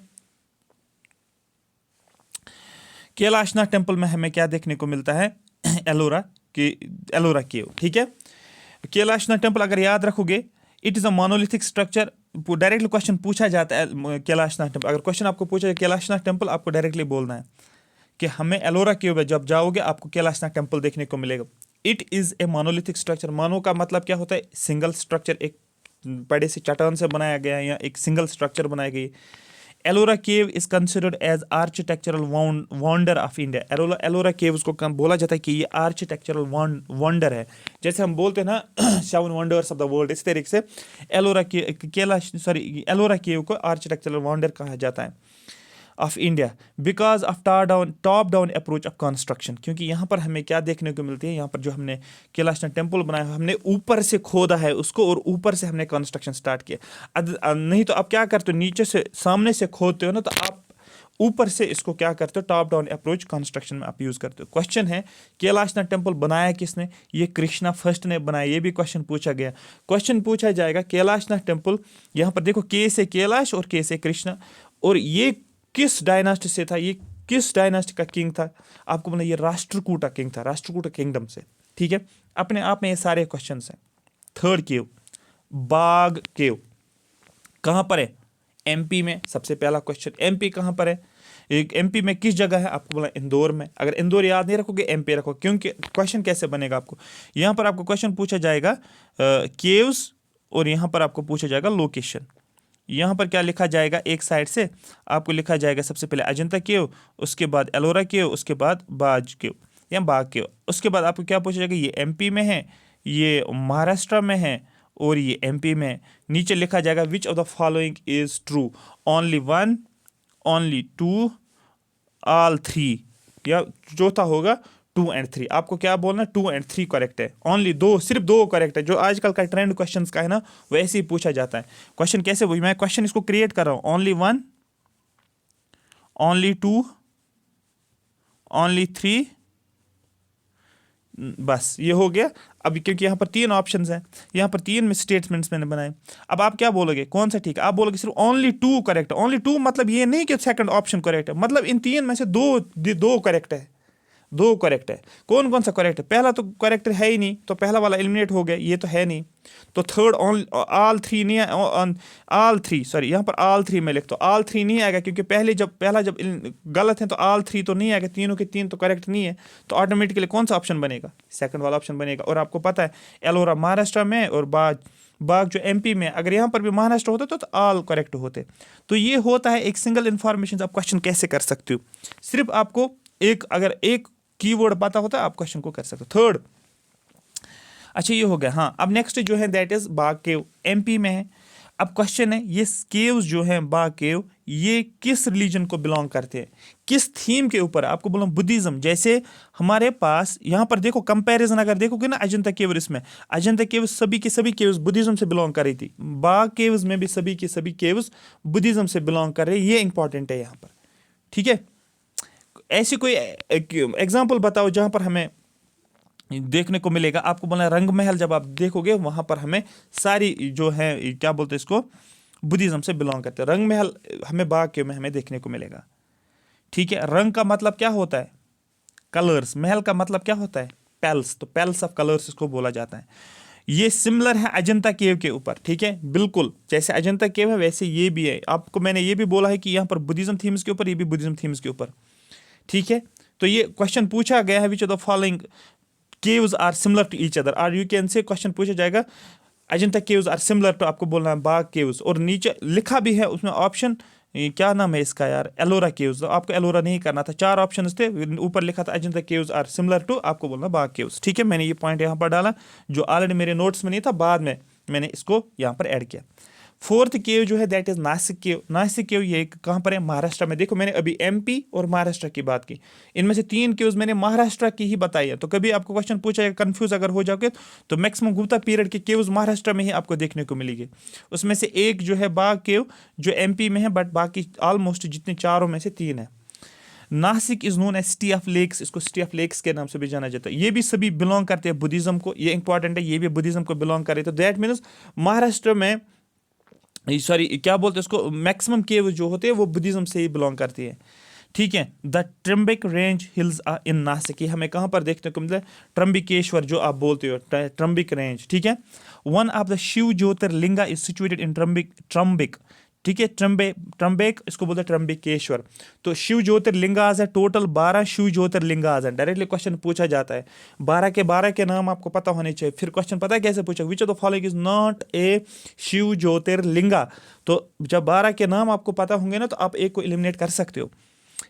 S1: कैलाशनाथ टेम्पल में हमें क्या देखने को मिलता है? एलोरा केव, ठीक है। कैलाशनाथ टेम्पल अगर याद रखोगे, it is a monolithic structure. Directly question पूछा जाता है कैलाशनाथ टेम्पल। अगर क्वेश्चन आपको पूछा जाए कैलाशनाथ टेम्पल, आपको डायरेक्टली बोलना है कि हमें एलोरा केव में जब जाओगे आपको कैलाशनाथ टेम्पल देखने को मिलेगा। It is a monolithic structure. मानो का मतलब क्या होता है? सिंगल स्ट्रक्चर, एक बड़े से चट्टान से बनाया गया है या एक सिंगल स्ट्रक्चर बनाई गई। Ellora cave is considered as architectural wonder of India. Ellora cave उसको बोला जाता है कि ये आर्किटेक्चरल वंडर है। जैसे हम बोलते हैं ना 7 वंडर्स ऑफ द वर्ल्ड, इस तरीके से एलोरा केव को आर्किटेक्चरल वंडर कहा जाता है of India, because of top down approach of construction. क्योंकि यहाँ पर हमें क्या देखने को मिलती है? यहाँ पर जो हमने कैलाशनाथ टेम्पल बनाया है, हमने ऊपर से खोदा है उसको और ऊपर से हमने कंस्ट्रक्शन स्टार्ट किया। नहीं तो आप क्या करते हो? नीचे से सामने से खोदते हो ना, तो आप ऊपर से इसको क्या करते हो? टॉप डाउन अप्रोच कंस्ट्रक्शन में आप यूज करते हो। क्वेश्चन है कैलाशनाथ टेम्पल बनाया किसने? ये कृष्णा फर्स्ट ने बनाया। ये भी क्वेश्चन पूछा गया। क्वेश्चन पूछा जाएगा कैलाशनाथ टेम्पल, यहाँ पर देखो के से कैलाश और के से कृष्णा, और ये किस डायनास्टी से था? ये किस डायनास्टी का किंग था? आपको बोला ये राष्ट्रकूटा किंग था, राष्ट्रकूटा किंगडम से, ठीक है। अपने आप में ये सारे क्वेश्चन हैं। थर्ड केव, बाग केव, कहाँ पर है? एमपी में। सबसे पहला क्वेश्चन, एमपी कहाँ पर है? एक एमपी में किस जगह है? आपको बोला इंदौर में। अगर इंदौर याद नहीं रखोगे, एमपी रखो, क्योंकि क्वेश्चन कैसे बनेगा आपको? यहाँ पर आपको क्वेश्चन पूछा जाएगा केव्स, और यहाँ पर आपको पूछा जाएगा लोकेशन। यहाँ पर क्या लिखा जाएगा? एक साइड से आपको लिखा जाएगा सबसे पहले अजंता केव, उसके बाद एलोरा केव, उसके बाद बाज केव या बाग केव। उसके बाद आपको क्या पूछा जाएगा? ये एमपी में है, ये महाराष्ट्र में है, और ये एमपी में है। नीचे लिखा जाएगा विच of the following is true? Only 1, only 2, all 3, या चौथा होगा 2 and 3। आपको क्या बोलना? 2 and 3 करेक्ट है। ओनली 2, सिर्फ 2 करेक्ट है। जो आजकल का ट्रेंड क्वेश्चंस का है ना, वैसे ही पूछा जाता है। क्वेश्चन कैसे? वही मैं क्वेश्चन इसको क्रिएट कर रहा हूँ। ओनली 1, ओनली 2, ओनली 3, बस ये हो गया। अब क्योंकि यहाँ पर 3 ऑप्शंस हैं, यहाँ पर 3 में स्टेटमेंट्स मैंने बनाए। अब आप क्या बोलोगे? कौन सा ठीक है? आप बोलोगे सिर्फ ओनली 2 करेक्ट है। ओनली 2 मतलब ये नहीं कि सेकंड ऑप्शन करेक्ट है, मतलब इन 3 में से 2 करेक्ट है। 2 करेक्ट है। कौन कौन सा करेक्ट है? पहला तो करेक्ट है ही नहीं, तो पहला वाला एलिमिनेट हो गया, ये तो है नहीं। तो थर्ड ऑल 3 नहीं है, ऑल 3, सॉरी यहाँ पर ऑल 3 में लिखता हूँ। ऑल 3 नहीं आएगा, क्योंकि पहला जब गलत है तो ऑल 3 तो नहीं आएगा, तीनों के 3 तो करेक्ट नहीं है। तो ऑटोमेटिकली कौन सा ऑप्शन बनेगा? सेकंड वाला ऑप्शन बनेगा। और आपको पता है एलोरा महाराष्ट्र में और बाग जो एमपी में, अगर यहाँ पर भी महाराष्ट्र होता तो ऑल करेक्ट होते। तो ये होता है एक सिंगल इन्फॉर्मेशन। आप क्वेश्चन कैसे कर सकते हो? सिर्फ आपको अगर एक कीवर्ड पता होता है, आप क्वेश्चन को कर सकते हो। थर्ड, अच्छा ये हो गया। हाँ, अब नेक्स्ट जो है that is Bagh cave, MP में है। अब क्वेश्चन है ये केव्स जो हैं बाग केव, ये किस रिलीजन को बिलोंग करते हैं, किस थीम के ऊपर? आपको बोला बुद्धिज्म। जैसे हमारे पास यहाँ पर देखो कंपैरिजन अगर देखोगे ना अजंता केव, इसमें अजंता केव सभी के सभी केव्स बुद्धिज्म से बिलोंग कर रही थी। बाग केव्स में भी सभी के सभी केव्स बुद्धिज्म से बिलोंग कर रहे हैं। ये इंपॉर्टेंट है यहाँ पर, ठीक है। ऐसी कोई एग्जाम्पल बताओ जहाँ पर हमें देखने को मिलेगा। आपको बोला रंग महल, जब आप देखोगे वहाँ पर हमें सारी जो है क्या बोलते हैं इसको, बुद्धिज्म से बिलोंग करते हैं। रंग महल हमें बाग के में हमें देखने को मिलेगा। ठीक है, रंग का मतलब क्या होता है, कलर्स। महल का मतलब क्या होता है, पैल्स। तो पैल्स ऑफ कलर्स इसको बोला जाता है। ये सिमिलर है अजंता केव के ऊपर। ठीक है, बिल्कुल जैसे अजंता केव है वैसे ये भी है। आपको मैंने ये भी बोला है कि यहाँ पर बुद्धिज्म थीम्स के ऊपर, ये भी बुद्धिज्म थीम्स के ऊपर। ठीक है, तो ये क्वेश्चन पूछा गया है, which of the following caves are similar to each other, और यू कैन से क्वेश्चन पूछा जाएगा Ajanta caves are similar to, आपको बोलना है बाग केव्स। और नीचे लिखा भी है उसमें ऑप्शन, क्या नाम है इसका यार, एलोरा केव्स। तो आपको एलोरा नहीं करना था, 4 ऑप्शन थे, ऊपर लिखा था Ajanta caves are similar to, आपको बोलना बाग केव्स। ठीक है, मैंने ये पॉइंट यहाँ पर डाला जो ऑलरेडी मेरे नोट्स में नहीं था, बाद में मैंने इसको यहाँ पर ऐड किया। 4th केव जो है दैट इज नासिक केव। नासिक केव ये कहाँ पर है, महाराष्ट्र में। देखो मैंने अभी एमपी और महाराष्ट्र की बात की, इनमें से 3 केव्स मैंने महाराष्ट्र की ही बताई है। तो कभी आपको क्वेश्चन पूछा जाएगा, कंफ्यूज अगर हो जाओगे तो मैक्सिमम गुप्ता पीरियड के केव्स महाराष्ट्र में ही आपको देखने को मिलेगी। उसमें से एक जो है बाग केव जो एमपी में है, बट बाकी ऑलमोस्ट जितने चारों में से 3 है। Nashik is known as city of lakes, इसको सिटी ऑफ लेक्स के नाम से भी जाना जाता है। ये भी सभी बिलोंग करते हैं बुद्धिज्म को, ये इंपॉर्टेंट है, ये भी बुद्धिज्म को बिलोंग करे। तो दैट मीन्स महाराष्ट्र में, सॉरी क्या बोलते हैं उसको, मैक्सिमम केव जो होते हैं वो बुद्धिज्म से ही बिलोंग करती है। ठीक है, द ट्रम्बिक रेंज हिल्स इन नासिक, ये हमें कहाँ पर देखने को मिलता है, ट्रम्बिकेश्वर जो आप बोलते हो, ट्रम्बिक रेंज। ठीक है, one of the Shiva jyotirlinga is situated in Trimbak. ठीक है, ट्रम्बेक इसको बोलते हैं ट्रम्बिकेश्वर। तो शिव ज्योतिर्लिंगाज है टोटल 12 शिव ज्योतिर्लिंगाज है। डायरेक्टली क्वेश्चन पूछा जाता है, 12 के नाम आपको पता होने चाहिए। फिर क्वेश्चन पता है कैसे पूछा, which of the following is not a Shiva jyotirlinga. तो जब 12 के नाम आपको पता होंगे ना, तो आप एक को एलिमिनेट कर सकते हो।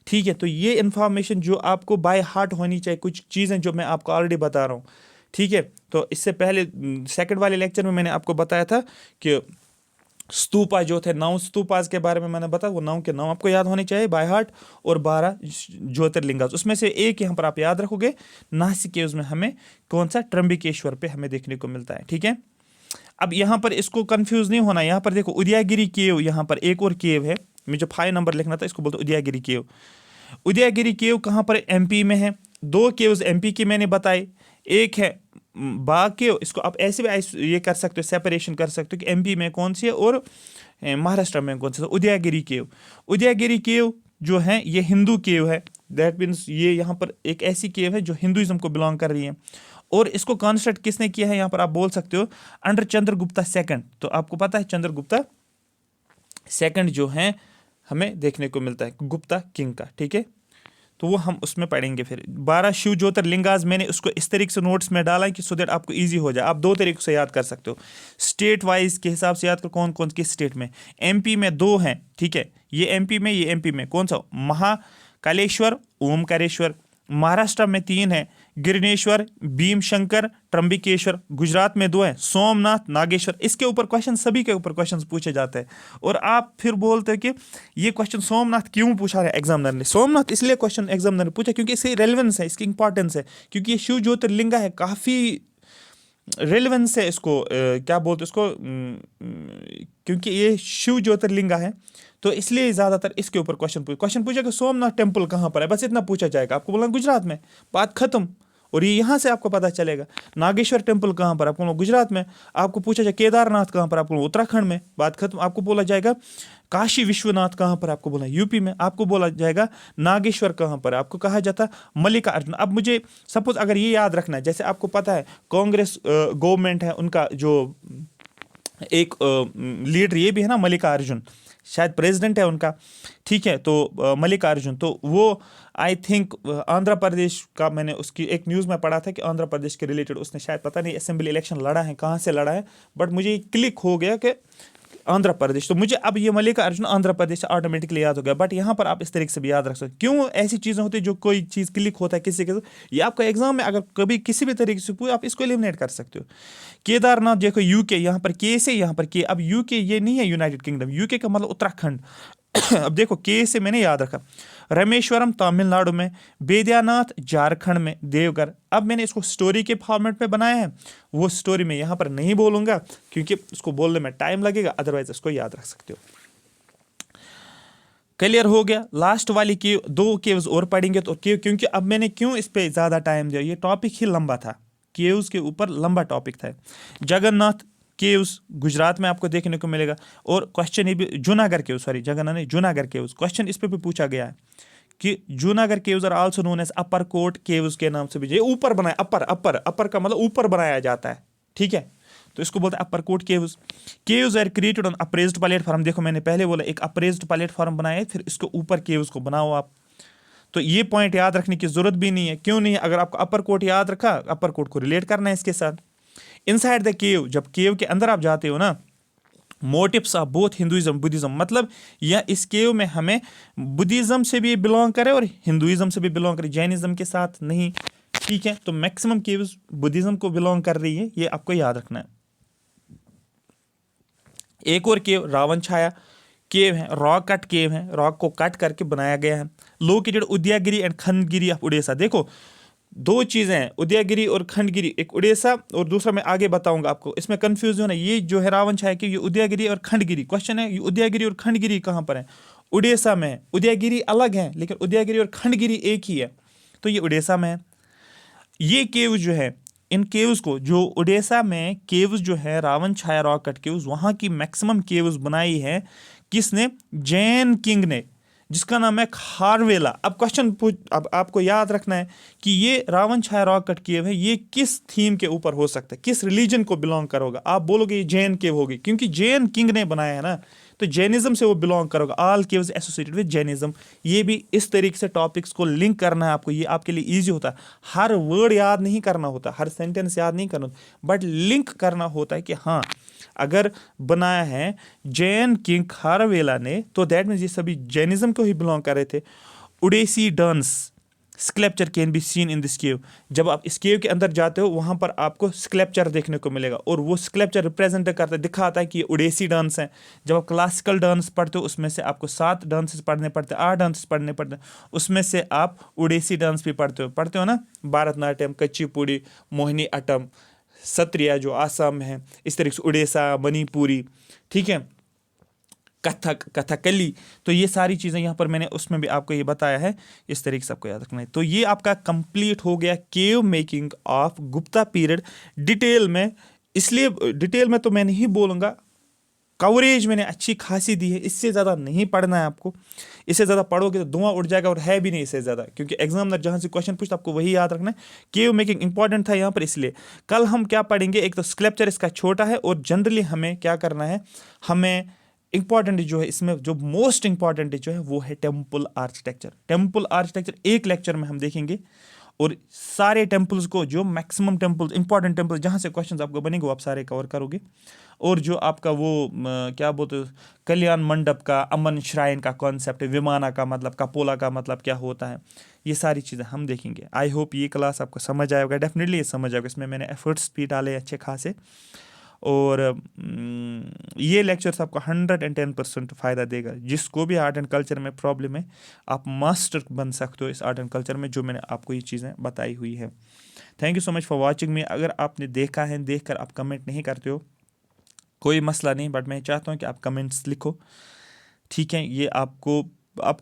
S1: ठीक है, तो ये इन्फॉर्मेशन जो आपको बाय हार्ट होनी चाहिए, कुछ चीज़ें जो मैं आपको ऑलरेडी बता रहा हूँ। ठीक है, तो इससे पहले सेकंड वाले लेक्चर में मैंने आपको बताया था कि स्तूपा जो थे, 9 स्तूपाज के बारे में मैंने बताया, वो 9 के नाम आपको याद होने चाहिए बाय हार्ट, और 12 ज्योतिर्लिंगाज। उसमें से एक यहाँ पर आप याद रखोगे, नासिक के उसमें हमें कौन सा, ट्रम्बिकेश्वर पे हमें देखने को मिलता है। ठीक है, अब यहाँ पर इसको कंफ्यूज नहीं होना। यहाँ पर देखो उदयगिरी केव, यहाँ पर एक और केव है, मुझे 5 नंबर लिखना था, इसको बोलते उदयगिरी केव। उदयगिरी केव कहाँ पर, एमपी में है। 2 केव्स एमपी की मैंने बताई, एक है बाग केव। इसको आप ऐसे भी ये कर सकते हो, सेपरेशन कर सकते हो कि एमपी में कौन सी है और महाराष्ट्र में कौन सी। तो उदयगिरी केव, उदयगिरी केव जो है ये हिंदू केव है। दैट मीन्स ये यहाँ पर एक ऐसी केव है जो हिंदुइज्म को बिलोंग कर रही है। और इसको कंस्ट्रक्ट किसने किया है, यहाँ पर आप बोल सकते हो अंडर चंद्रगुप्ता सेकंड। तो आपको पता है चंद्रगुप्ता सेकंड जो है हमें देखने को मिलता है गुप्ता किंग का। ठीक है, तो वो हम उसमें पढ़ेंगे। फिर 12 शिव ज्योतिर्लिंगाज मैंने उसको इस तरीके से नोट्स में डाला है कि सो दैट आपको इजी हो जाए। आप 2 तरीकों से याद कर सकते हो, स्टेट वाइज के हिसाब से याद कर, कौन कौन किस स्टेट में। एमपी में 2 हैं। ठीक है, ये एमपी में, ये एमपी में कौन सा, महाकालेश्वर, ओमकारेश्वर। महाराष्ट्र में 3 है, गिरनेश्वर, भीमशंकर, ट्रम्बिकेश्वर। गुजरात में 2 है, सोमनाथ, नागेश्वर। इसके ऊपर क्वेश्चन, सभी के ऊपर क्वेश्चन पूछे जाते हैं। और आप फिर बोलते हैं कि ये क्वेश्चन सोमनाथ क्यों पूछा है एग्जामिनर ने। सोमनाथ इसलिए क्वेश्चन एग्जामिनर ने पूछा क्योंकि इसकी रेलेवेंस है, इसकी इंपॉर्टेंस है, क्योंकि ये शिव ज्योतिर्लिंगा है, काफ़ी रेलेवेंस है इसको, क्या बोलते इसको, क्योंकि ये शिव ज्योतिर्लिंगा है, तो इसलिए ज़्यादातर इसके ऊपर क्वेश्चन पूछा कि सोमनाथ टेम्पल कहाँ पर है, बस इतना पूछा जाएगा। आपको बोला गुजरात में, बात खत्म। और ये यहाँ से आपको पता चलेगा। नागेश्वर टेम्पल कहाँ पर, आपको गुजरात में। आपको पूछा जाए केदारनाथ कहाँ पर, आपको उत्तराखंड में, बात खत्म। आपको बोला जाएगा काशी विश्वनाथ कहाँ पर, आपको बोला यूपी में। आपको बोला जाएगा नागेश्वर कहाँ पर, आपको कहा जाता मल्लिकार्जुन। अब मुझे सपोज अगर ये याद रखना है, जैसे आपको पता है कांग्रेस गवर्नमेंट है, उनका जो एक लीडर ये भी है ना मल्लिकार्जुन, शायद प्रेसिडेंट है उनका। ठीक है, तो मल्लिकार्जुन, तो वो आई थिंक आंध्र प्रदेश का, मैंने उसकी एक न्यूज़ में पढ़ा था कि आंध्र प्रदेश के रिलेटेड उसने शायद पता नहीं असेंबली इलेक्शन लड़ा है, कहाँ से लड़ा है, बट मुझे क्लिक हो गया कि आंध्र प्रदेश। तो मुझे अब ये मल्लिकार्जुन आंध्र प्रदेश से ऑटोमेटिकली याद हो गया। बट यहाँ पर आप इस तरीके से भी याद रख सकते, क्यों ऐसी चीज़ें होती है जो कोई चीज़ क्लिक होता है किसी के, ये आपका एग्जाम में अगर कभी किसी भी तरीके से आप इसको एलिमिनेट कर सकते हो। केदारनाथ देखो यूके, यहाँ पर के से यहाँ पर के। अब यूके ये नहीं है यूनाइटेड किंगडम, यूके का मतलब उत्तराखंड। अब देखो के से मैंने याद रखा, रामेश्वरम तमिलनाडु में, बैद्यनाथ झारखंड में, देवघर। अब मैंने इसको स्टोरी के फॉर्मेट में बनाया है, वो स्टोरी में यहाँ पर नहीं बोलूँगा क्योंकि उसको बोलने में टाइम लगेगा, अदरवाइज इसको याद रख सकते हो। क्लियर हो गया। लास्ट वाली केव, 2 केव्स और पढ़ेंगे तो केव, क्योंकि अब मैंने क्यों इस पे ज़्यादा टाइम दिया, ये टॉपिक ही लंबा था, केव्स के ऊपर लंबा टॉपिक था। जगन्नाथ केव्स गुजरात में आपको देखने को मिलेगा, और क्वेश्चन ये भी जूनागढ़ केव्स, सॉरी जगन्नाथ नहीं, जूनागढ़ केव्स, क्वेश्चन इस पे भी पूछा गया है कि Junagadh caves are also known as Uparkot caves के नाम से भी, ये ऊपर बनाया, अपर अपर अपर का मतलब ऊपर बनाया जाता है, ठीक है, तो इसको बोलते हैं Uparkot caves. Caves are created on upraised platform, देखो मैंने पहले बोला एक अप्रेज्ड प्लेटफॉर्म बनाया है, फिर इसको ऊपर केव्स को बनाओ आप। तो ये पॉइंट याद रखने की जरूरत भी नहीं है, क्यों नहीं है, अगर आपको अपर कोट याद रखा, अपर कोट को रिलेट करना है इसके साथ। इनसाइड द केव, जब केव के अंदर आप जाते हो ना, motifs of both Hinduism Buddhism, मतलब यह इस केव में हमें बुद्धिज्म से भी बिलोंग करे और हिंदुइज्म से भी बिलोंग करे, जैनिज्म के साथ नहीं, ठीक है। तो मैक्सिमम केव्स बुद्धिज्म को बिलोंग कर रही है, ये आपको याद रखना है। एक और केव रावण छाया केव है, रॉक कट केव है, रॉक को कट करके बनाया गया है। Located Udayagiri and Khandagiri of Orissa, देखो 2 चीजें हैं, उदयगिरी और खंडगिरी, एक उड़ीसा और दूसरा मैं आगे बताऊंगा आपको, इसमें कंफ्यूजन है। ये जो है रावण छाया की, ये उदयगिरी और खंडगिरी, क्वेश्चन है ये उदयगिरी और खंडगिरी कहाँ पर है, उड़ीसा में है। उदयगिरी अलग है, लेकिन उदयगिरी और खंडगिरी एक ही है, तो ये उड़ीसा में है। ये केव्स जो है, इन केव्स को, जो उड़ीसा में केव्स जो है रावण छाया रॉक कट केव्स, वहाँ की मैक्सिमम केव्स बनाई है किसने, जैन किंग ने, जिसका नाम है खारवेला। अब क्वेश्चन अब आपको याद रखना है कि ये रावण छाया रॉक कट केव है, ये किस थीम के ऊपर हो सकता है, किस रिलीजन को बिलोंग करोगा। आप बोलोगे ये जैन केव होगी, क्योंकि जैन किंग ने बनाया है ना, तो जैनिज्म से वो बिलोंग करोगा, all caves associated with Jainism. ये भी इस तरीके से टॉपिक्स को लिंक करना है आपको, ये आपके लिए इजी होता है। हर वर्ड याद नहीं करना होता, हर सेंटेंस याद नहीं करना होता, बट लिंक करना होता है कि हाँ, अगर बनाया है जैन किंग खारवेला ने, तो दैट मीन्स ये सभी जैनिज्म को ही बिलोंग कर रहे थे। Odissi dance sculpture can be seen in this cave, जब आप इस केव के अंदर जाते हो वहां पर आपको स्कल्पचर देखने को मिलेगा, और वो स्कल्पचर रिप्रेजेंट करता है, दिखाता है कि ये उडेसी डांस है। जब आप क्लासिकल डांस पढ़ते हो, उसमें से आपको 7 डांसेस पढ़ने पड़ते हैं, 8 डांसेस पढ़ने पड़ते हैं, उसमें से आप उडेसी डांस भी पढ़ते हो ना, भरतनाट्यम, कुचिपुड़ी, मोहिनी अट्टम, सत्रिया जो आसाम में है, इस तरीके से उड़ीसा, मणिपुरी, ठीक है, कथक, कथकली, तो ये सारी चीज़ें यहाँ पर मैंने उसमें भी आपको ये बताया है, इस तरीके से आपको याद रखना है। तो ये आपका कंप्लीट हो गया cave making of Gupta period detail में। इसलिए डिटेल में तो मैं नहीं बोलूँगा, कवरेज मैंने अच्छी खासी दी है, इससे ज़्यादा नहीं पढ़ना है आपको। इससे ज़्यादा पढ़ोगे तो धुआं उड़ जाएगा, और है भी नहीं इससे ज़्यादा, क्योंकि एग्जामिनर जहाँ से क्वेश्चन पूछता आपको वही याद रखना है। केव मेकिंग इंपॉर्टेंट था यहाँ पर, इसलिए कल हम क्या पढ़ेंगे, एक तो स्कल्पचर इसका छोटा है, और जनरली हमें क्या करना है, हमें इंपॉर्टेंट जो है इसमें, जो मोस्ट इंपॉर्टेंट जो है वो है टेम्पल आर्किटेक्चर। टेम्पल आर्किटेक्चर एक लेक्चर में हम देखेंगे, और सारे टेम्पल्स को, जो मैक्सिमम टेम्पल्स, इंपॉर्टेंट टेम्पल्स जहाँ से क्वेश्चंस आपको बनेंगे, वो आप सारे कवर करोगे। और जो आपका वो क्या बोलते हैं, कल्याण मंडप का, अमन श्राइन का कॉन्सेप्ट, विमाना का मतलब, कपोला का मतलब क्या होता है, ये सारी चीज़ें हम देखेंगे। आई होप ये क्लास आपको समझ आएगा, डेफिनेटली ये समझ आएगा, इसमें मैंने एफर्ट्स भी डाले अच्छे खासे, और ये लेक्चर्स आपको 110% फ़ायदा देगा। जिसको भी आर्ट एंड कल्चर में प्रॉब्लम है, आप मास्टर बन सकते हो इस आर्ट एंड कल्चर में, जो मैंने आपको ये चीज़ें बताई हुई है। Thank you so much for watching मी। अगर आपने देखा है, देखकर आप कमेंट नहीं करते हो, कोई मसला नहीं, बट मैं चाहता हूँ कि आप कमेंट्स लिखो, ठीक है। ये आपको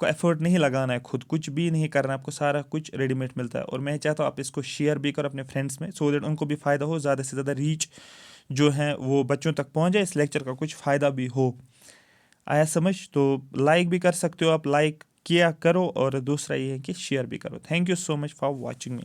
S1: एफर्ट नहीं लगाना है, खुद कुछ भी नहीं करना है, आपको सारा कुछ रेडीमेड मिलता है। और मैं चाहता हूँ आप इसको शेयर भी करो अपने फ्रेंड्स में, सो दैट उनको भी फ़ायदा हो, ज़्यादा से ज़्यादा रीच जो है वो बच्चों तक पहुँच जाए, इस लेक्चर का कुछ फ़ायदा भी हो। आया समझ? तो लाइक भी कर सकते हो आप, लाइक किया करो, और दूसरा ये है कि शेयर भी करो। Thank you so much for watching me.